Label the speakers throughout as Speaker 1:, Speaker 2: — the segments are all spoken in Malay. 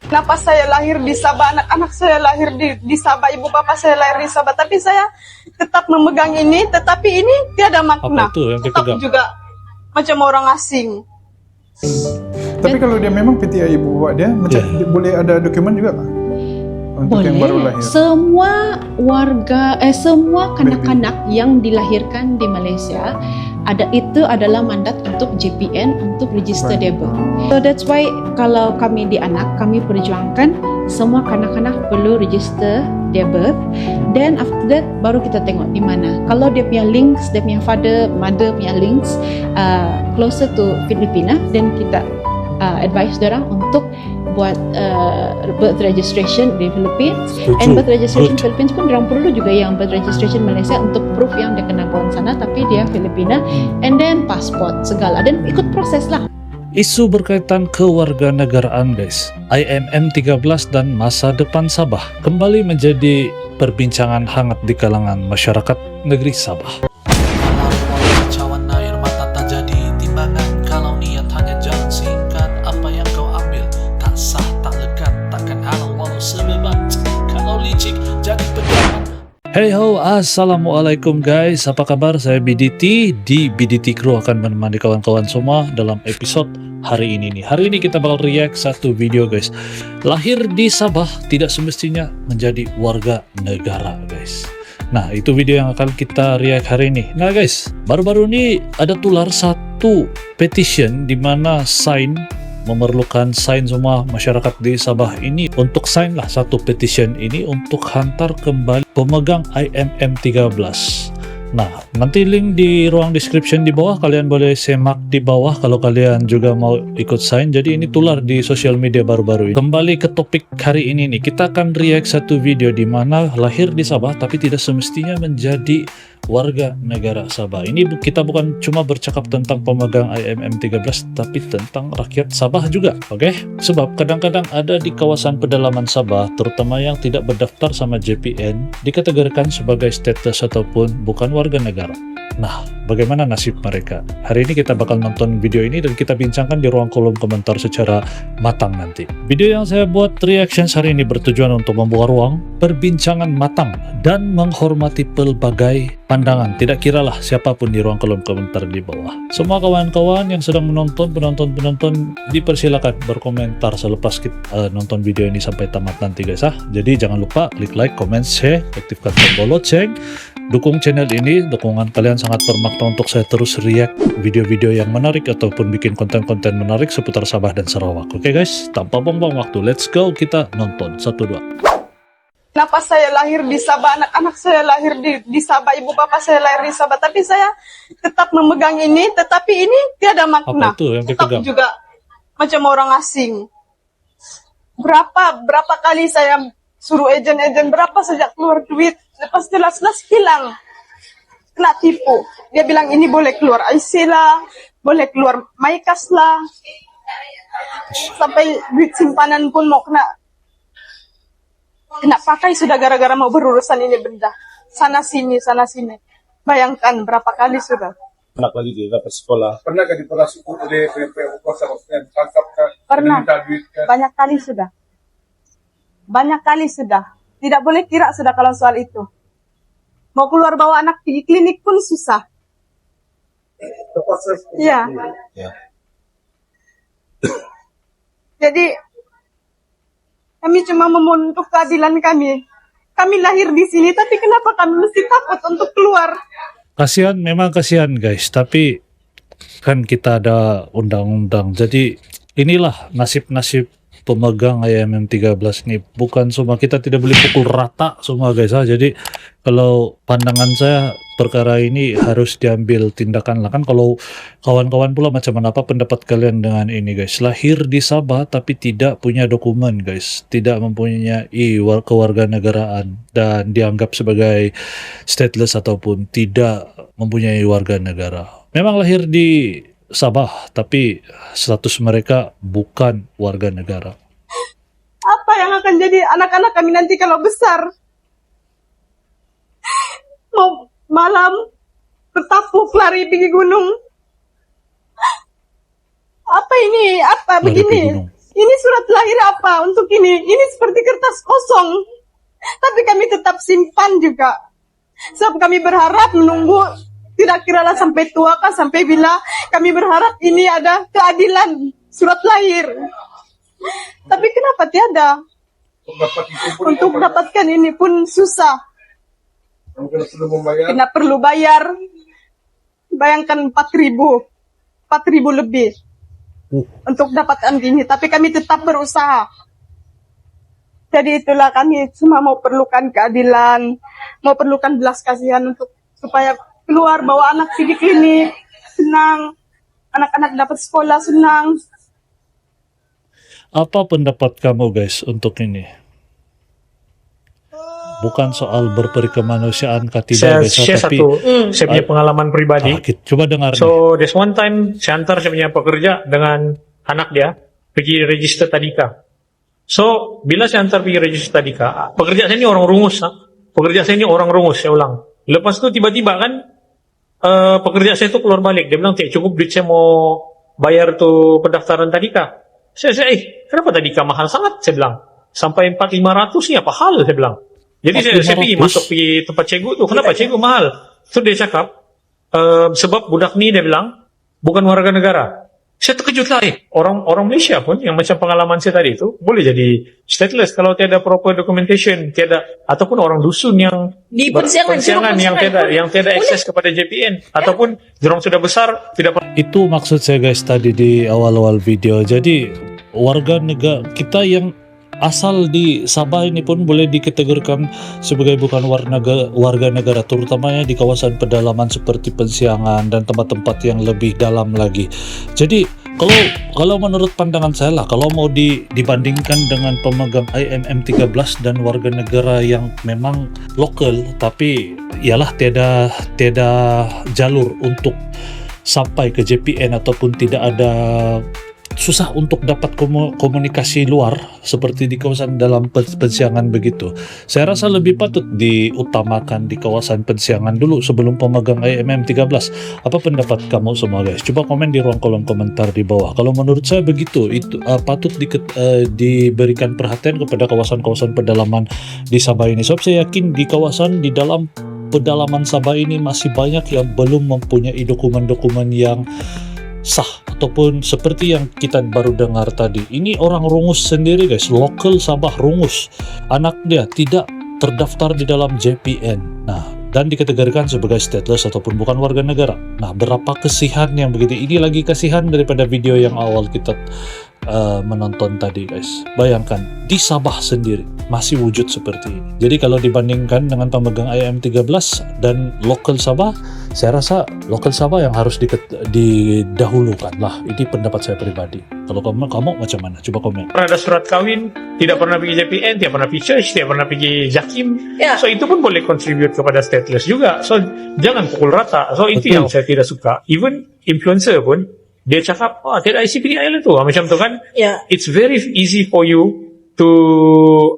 Speaker 1: Kenapa saya lahir di Sabah, anak-anak saya lahir di Sabah, ibu bapak saya lahir di Sabah, tapi saya tetap memegang ini, tetapi ini tiada makna.
Speaker 2: Apa itu yang
Speaker 1: tetap
Speaker 2: dipegang?
Speaker 1: juga macam orang asing.
Speaker 3: Tapi kalau dia memang PTI ibu bapak dia, macam dia boleh ada dokumen juga Pak? Untuk yang baru lahir.
Speaker 4: Semua warga, semua kanak-kanak yang dilahirkan di Malaysia itu adalah mandat untuk JPN untuk register their birth. So that's why kalau kami di anak, kami perjuangkan semua kanak-kanak perlu register their birth. Then after that baru kita tengok di mana. Kalau dia punya links, dia punya mother punya links closer to Filipina, then kita advise dorang untuk buat birth registration di Philippines. And birth registration Philippines pun dorang perlu juga yang birth registration Malaysia untuk proof yang dia kena born sana tapi dia Filipina, and then passport segala, dan ikut proses lah.
Speaker 2: Isu berkaitan kewarganegaraan guys, IMM 13 dan masa depan Sabah kembali menjadi perbincangan hangat di kalangan masyarakat negeri Sabah.
Speaker 5: Cawan air mata tak jadi timbangan, kalau niat hanya jalan singkat, apa yang kau ambil tak sah tak lekat, takkan halal walau sebebat, kalau licik jadi pegangan.
Speaker 2: Hey ho, assalamualaikum guys, apa kabar? Saya BDT di BDT Crew akan menemani kawan-kawan semua dalam episode hari ini nih. Hari ini kita bakal react satu video guys. Lahir di Sabah tidak semestinya menjadi warga negara guys. Nah itu video yang akan kita react hari ini. Nah guys, baru-baru ini ada tular satu petition di mana memerlukan sign semua masyarakat di Sabah ini untuk sign lah satu petition ini untuk hantar kembali pemegang IMM 13. Nah, nanti link di ruang description di bawah, kalian boleh semak di bawah kalau kalian juga mau ikut sign. Jadi ini tular di sosial media baru-baru ini. Kembali ke topik hari ini nih, kita akan react satu video di mana lahir di Sabah tapi tidak semestinya menjadi warga negara Sabah. Ini kita bukan cuma bercakap tentang pemegang IMM 13 tapi tentang rakyat Sabah juga, oke? Sebab kadang-kadang ada di kawasan pedalaman Sabah, terutama yang tidak berdaftar sama JPN, dikategorikan sebagai status ataupun bukan warga negara. Nah, bagaimana nasib mereka? Hari ini kita bakal nonton video ini dan kita bincangkan di ruang kolom komentar secara matang nanti. Video yang saya buat reactions hari ini bertujuan untuk membuka ruang perbincangan matang dan menghormati pelbagai pandangan. Tidak kiralah siapapun di ruang kolom komentar di bawah. Semua kawan-kawan yang sedang menonton, penonton dipersilakan berkomentar selepas kita nonton video ini sampai tamat nanti guys. Jadi jangan lupa klik like, comment, share, aktifkan tombol lonceng. Dukung channel ini, dukungan kalian sangat bermakna untuk saya terus react video-video yang menarik ataupun bikin konten-konten menarik seputar Sabah dan Sarawak. Oke guys, tanpa buang-buang waktu, let's go, kita nonton. 1, 2.
Speaker 1: Kenapa saya lahir di Sabah, anak-anak saya lahir di Sabah, ibu bapak saya lahir di Sabah, tapi saya tetap memegang ini, tetapi ini tiada makna.
Speaker 2: Apa itu yang
Speaker 1: tetap
Speaker 2: dipegang?
Speaker 1: juga macam orang asing. Berapa kali saya suruh ejen-ejen, berapa sejak keluar duit, lepas jelas-jelas hilang, kena tipu. Dia bilang ini boleh keluar IC lah, boleh keluar MyCas lah, sampai duit simpanan pun mau kena pakai sudah gara-gara mau berurusan ini benda. Sana sini. Bayangkan berapa kali sudah.
Speaker 6: Anak lagi di dapat sekolah. Pernah kan diperasuk oleh kuasa maksudnya ditangkap kan?
Speaker 1: Pernah.
Speaker 6: Minta duit kan?
Speaker 1: Banyak kali sudah. Tidak boleh kira sudah kalau soal itu. Mau keluar bawa anak pergi klinik pun susah. Iya.
Speaker 6: Ya.
Speaker 1: Jadi kami cuma memohon untuk keadilan kami. Kami lahir di sini, tapi kenapa kami mesti takut untuk keluar?
Speaker 2: Kasihan, memang kasihan guys, tapi kan kita ada undang-undang. Jadi inilah nasib-nasib pemegang IMM 13 ini. Bukan semua, kita tidak boleh pukul rata semua guys. Jadi kalau pandangan saya perkara ini harus diambil tindakan lah. Kan kalau kawan-kawan pula macam mana, apa pendapat kalian dengan ini guys? Lahir di Sabah tapi tidak punya dokumen guys, tidak mempunyai kewarganegaraan dan dianggap sebagai stateless ataupun tidak mempunyai warga negara. Memang lahir di Sabah tapi status mereka bukan warga negara.
Speaker 1: Apa yang akan jadi anak-anak kami nanti kalau besar? Mau malam bertapuk lari pergi gunung. Apa ini? Apa
Speaker 2: Lari
Speaker 1: begini?
Speaker 2: pergi gunung.
Speaker 1: ini surat lahir apa untuk ini? Ini seperti kertas kosong. Tapi kami tetap simpan juga. Sebab kami berharap menunggu tidak kiralah sampai tua kah, sampai bila kami berharap ini ada keadilan surat lahir. Tapi kenapa tiada? Untuk dapatkan ini pun susah.
Speaker 6: Mungkin sudah membayar.
Speaker 1: Kena perlu bayar. Bayangkan 4.000 lebih untuk dapatkan gini. Tapi kami tetap berusaha. Jadi itulah kami semua mau perlukan keadilan, mau perlukan belas kasihan untuk supaya keluar bawa anak pergi klinik senang, anak-anak dapat sekolah senang.
Speaker 2: Apa pendapat kamu guys untuk ini? Bukan soal berperi kemanusiaan kah
Speaker 7: Saya
Speaker 2: tidak guys,
Speaker 7: share
Speaker 2: tapi
Speaker 7: satu saya punya pengalaman pribadi.
Speaker 2: coba dengar nih.
Speaker 7: So there's one time saya antar saya punya pekerja dengan anak dia pergi register tadika. So bila saya antar pergi register tadika, pekerja saya ini orang rungus. Pekerja saya ini orang rungus, saya ulang. Lepas itu tiba-tiba kan pekerja saya itu keluar balik. Dia bilang, tidak cukup duit saya mau bayar tuh pendaftaran tadika. Saya kenapa tadika mahal sangat? Saya bilang, sampai 4.500 ni apa hal? Saya bilang. Jadi saya pergi tempat cikgu tuh, kenapa cikgu mahal? So dia cakap, sebab budak ni dia bilang, bukan warga negara. Saya terkejut lah, orang Malaysia pun yang macam pengalaman saya tadi itu boleh jadi stateless kalau tiada proper documentation, tiada, ataupun orang dusun yang
Speaker 8: Di persiangan
Speaker 7: yang tiada akses kepada JPN, ataupun orang sudah besar tidak
Speaker 2: Itu maksud saya guys tadi di awal-awal video. Jadi warga negara kita yang asal di Sabah ini pun boleh dikategorikan sebagai bukan warga negara, terutamanya di kawasan pedalaman seperti Pensiangan dan tempat-tempat yang lebih dalam lagi. Jadi kalau menurut pandangan saya lah, kalau mau dibandingkan dengan pemegang IMM 13 dan warga negara yang memang lokal tapi ialah tiada jalur untuk sampai ke JPN ataupun tidak ada, susah untuk dapat komunikasi luar seperti di kawasan dalam Pensiangan begitu. Saya rasa lebih patut diutamakan di kawasan Pensiangan dulu sebelum pemegang IMM 13. Apa pendapat kamu semua guys? Coba komen di ruang kolom komentar di bawah. Kalau menurut saya begitu, itu patut diberikan perhatian kepada kawasan-kawasan pedalaman di Sabah ini. Sebab saya yakin di dalam pedalaman Sabah ini masih banyak yang belum mempunyai dokumen-dokumen yang sah, ataupun seperti yang kita baru dengar tadi. Ini orang rungus sendiri guys, lokal Sabah rungus. Anak dia tidak terdaftar di dalam JPN. Nah, dan dikategorikan sebagai stateless ataupun bukan warga negara. Nah, berapa kasihan yang begitu. Ini lagi kasihan daripada video yang awal kita menonton tadi guys. Bayangkan di Sabah sendiri masih wujud seperti ini. Jadi kalau dibandingkan dengan pemegang IM 13 dan lokal Sabah, saya rasa lokal Sabah yang harus didahulukan lah. Ini pendapat saya pribadi. Kalau kamu macam mana? Coba komen.
Speaker 7: pernah ada surat kahwin, tidak pernah pergi JPN, tidak pernah pergi church, tidak pernah pergi Jakim.
Speaker 8: Ya.
Speaker 7: So itu pun boleh contribute kepada stateless juga. So jangan pukul rata. So itu
Speaker 2: Betul.
Speaker 7: yang saya tidak suka. Even influencer pun dia cakap, tidak ICPDI lah tu. Macam tu kan.
Speaker 8: Ya.
Speaker 7: It's very easy for you to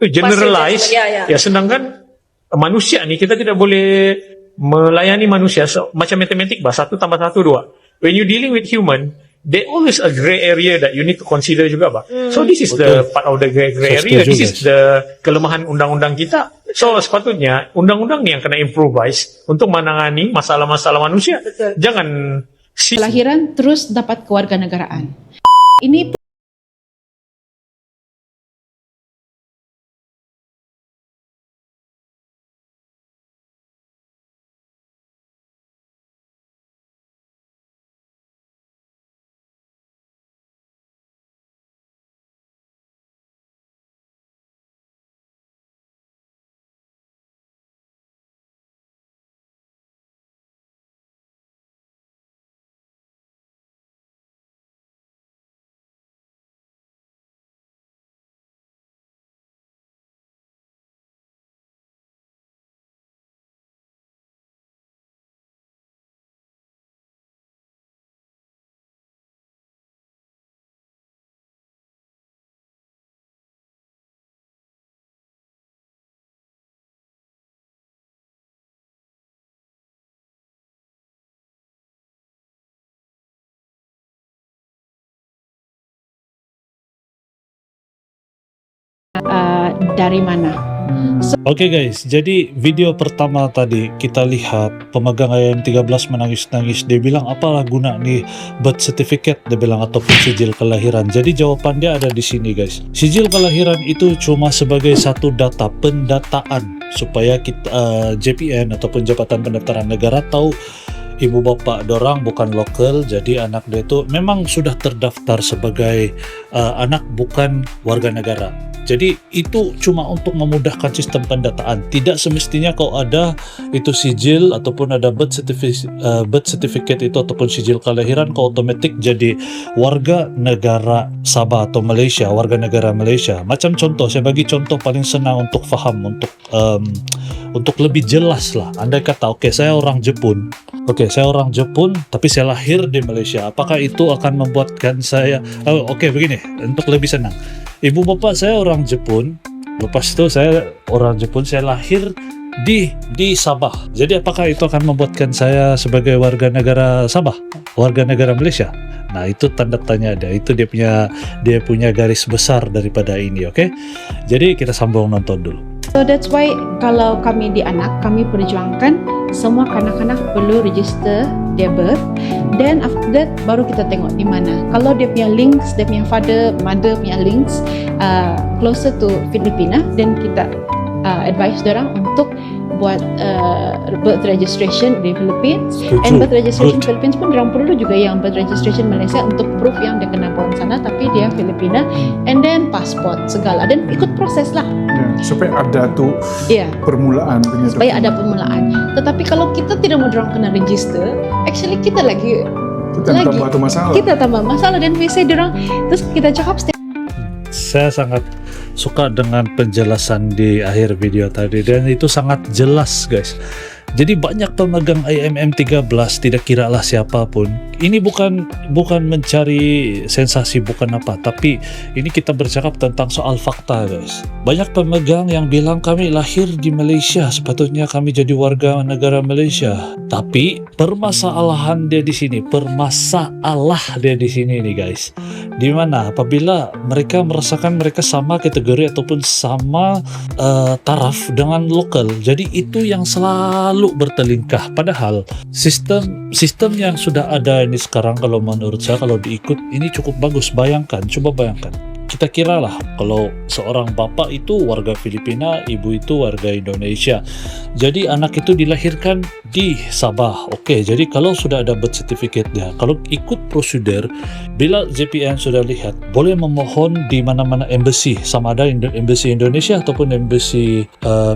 Speaker 7: generalize.
Speaker 8: Ya.
Speaker 7: Sedangkan manusia ni kita tidak boleh melayani manusia macam matematik bah, 1 tambah 1 2. When you dealing with human, there always a gray area that you need to consider juga bah. So this is the part of the gray
Speaker 2: Saya
Speaker 7: area.
Speaker 2: setuju,
Speaker 7: This is
Speaker 2: guys.
Speaker 7: the kelemahan undang-undang kita. So sepatutnya undang-undang ni yang kena improvise untuk menangani masalah-masalah manusia.
Speaker 8: Betul.
Speaker 7: Jangan
Speaker 4: Kelahiran terus dapat kewarganegaraan. Ini dari mana.
Speaker 2: Oke guys, jadi video pertama tadi kita lihat pemegang IM13 menangis-nangis. Dia bilang apalah guna nih birth certificate, dia bilang, ataupun sijil kelahiran. Jadi jawaban dia ada di sini guys. Sijil kelahiran itu cuma sebagai satu data pendataan supaya kita JPN ataupun Jabatan Pendaftaran Negara tahu ibu bapak dorang bukan lokal, jadi anak dia itu memang sudah terdaftar sebagai anak bukan warga negara. Jadi itu cuma untuk memudahkan sistem pendataan. Tidak semestinya kalau ada itu sijil ataupun ada birth certificate itu ataupun sijil kelahiran kau otomatis jadi warga negara Sabah atau Malaysia, warga negara Malaysia. Macam contoh, saya bagi contoh paling senang untuk faham, untuk lebih jelas lah. Andai kata, oke, saya orang Jepun. Oke, saya orang Jepun tapi saya lahir di Malaysia. Apakah itu akan membuatkan saya begini, untuk lebih senang. Ibu bapak saya orang Jepun, lepas itu saya orang Jepun, saya lahir di Sabah. Jadi apakah itu akan membuatkan saya sebagai warga negara Sabah, warga negara Malaysia? Nah, itu tanda tanya ada. Itu dia punya garis besar daripada ini, oke? Jadi kita sambung nonton dulu.
Speaker 4: So that's why kalau kami di anak, kami perjuangkan semua kanak-kanak perlu register their birth. Then after that baru kita tengok di mana. Kalau dia punya links, dia punya mother punya links closer to Filipina, then kita advise orang untuk buat birth registration di Philippines. And birth registration Philippines pun orang perlu juga yang birth registration Malaysia untuk proof yang dia kena buat sana tapi dia Filipina, and then passport segala, dan ikut proses lah.
Speaker 3: Ya, supaya ada tuh permulaan.
Speaker 4: Supaya ada permulaan. Tetapi kalau kita tidak mau orang kena register, actually kita tambah masalah dan biasanya orang terus kita cakap
Speaker 2: saya sangat suka dengan penjelasan di akhir video tadi, dan itu sangat jelas guys. Jadi banyak pemegang IMM13 tidak kiralah siapapun. Ini bukan mencari sensasi, bukan apa, tapi ini kita bercakap tentang soal fakta guys. Banyak pemegang yang bilang kami lahir di Malaysia, sepatutnya kami jadi warga negara Malaysia. Tapi permasalahan dia di sini nih guys. Di mana apabila mereka merasakan mereka sama kategori ataupun sama taraf dengan lokal. Jadi itu yang selalu bertelingkah. Padahal sistem yang sudah ada ini sekarang, kalau menurut saya, kalau diikut ini cukup bagus. Coba bayangkan. Kita kiralah kalau seorang bapak itu warga Filipina, ibu itu warga Indonesia. Jadi anak itu dilahirkan di Sabah. Oke, jadi kalau sudah ada birth certificate-nya, kalau ikut prosedur, bila JPN sudah lihat, boleh memohon di mana-mana embassy, sama ada embassy Indonesia ataupun embassy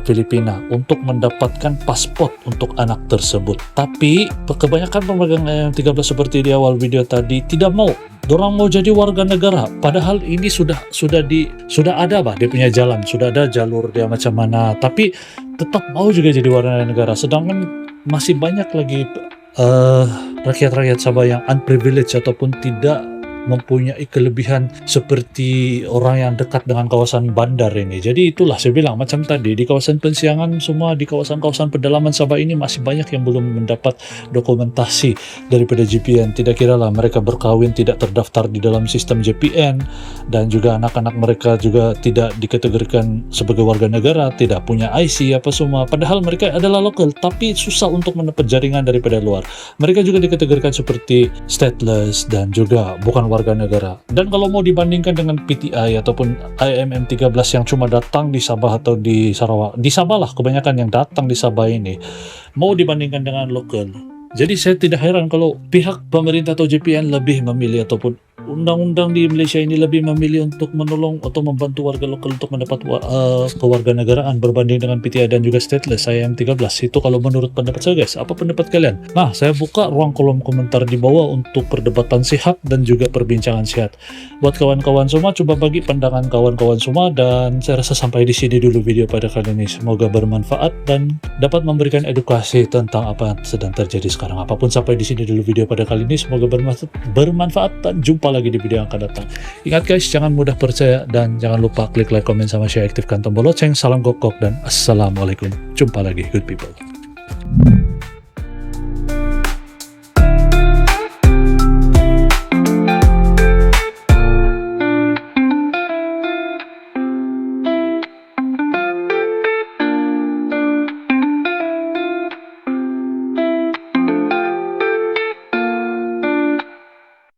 Speaker 2: Filipina, untuk mendapatkan paspor untuk anak tersebut. Tapi kebanyakan pemegang IM13 seperti di awal video tadi tidak mau. Dorang mau jadi warga negara, padahal ini sudah ada dia punya jalan, sudah ada jalur dia macam mana, tapi tetap mau juga jadi warga negara. Sedangkan masih banyak lagi rakyat-rakyat Sabah yang unprivileged ataupun tidak mempunyai kelebihan seperti orang yang dekat dengan kawasan bandar ini. Jadi itulah saya bilang macam tadi, di kawasan Pensiangan semua, di kawasan-kawasan pedalaman Sabah ini masih banyak yang belum mendapat dokumentasi daripada JPN. Tidak kiralah mereka berkahwin tidak terdaftar di dalam sistem JPN, dan juga anak-anak mereka juga tidak dikategorikan sebagai warga negara, tidak punya IC apa semua. Padahal mereka adalah lokal tapi susah untuk mendapat jaringan daripada luar. Mereka juga dikategorikan seperti stateless dan juga bukan warga negara. Dan kalau mau dibandingkan dengan PTI ataupun IMM13 yang cuma datang di Sabah atau di Sarawak, di Sabah lah kebanyakan yang datang di Sabah ini, mau dibandingkan dengan lokal. Jadi saya tidak heran kalau pihak pemerintah atau JPN lebih memilih, ataupun undang-undang di Malaysia ini lebih memilih untuk menolong atau membantu warga lokal untuk mendapat kewarganegaraan berbanding dengan PTI dan juga stateless IM13. Itu kalau menurut pendapat saya guys. Apa pendapat kalian? Nah, saya buka ruang kolom komentar di bawah untuk perdebatan sehat dan juga perbincangan sehat. Buat kawan-kawan semua, coba bagi pandangan kawan-kawan semua, dan saya rasa sampai di sini dulu video pada kali ini. Semoga bermanfaat dan dapat memberikan edukasi tentang apa yang sedang terjadi sekarang. Apapun, sampai di sini dulu video pada kali ini. Semoga bermanfaat dan jumpa lagi di video yang akan datang. Ingat guys, jangan mudah percaya dan jangan lupa klik like, komen, sama share, aktifkan tombol lonceng. Salam gokok dan assalamualaikum. Jumpa lagi good people.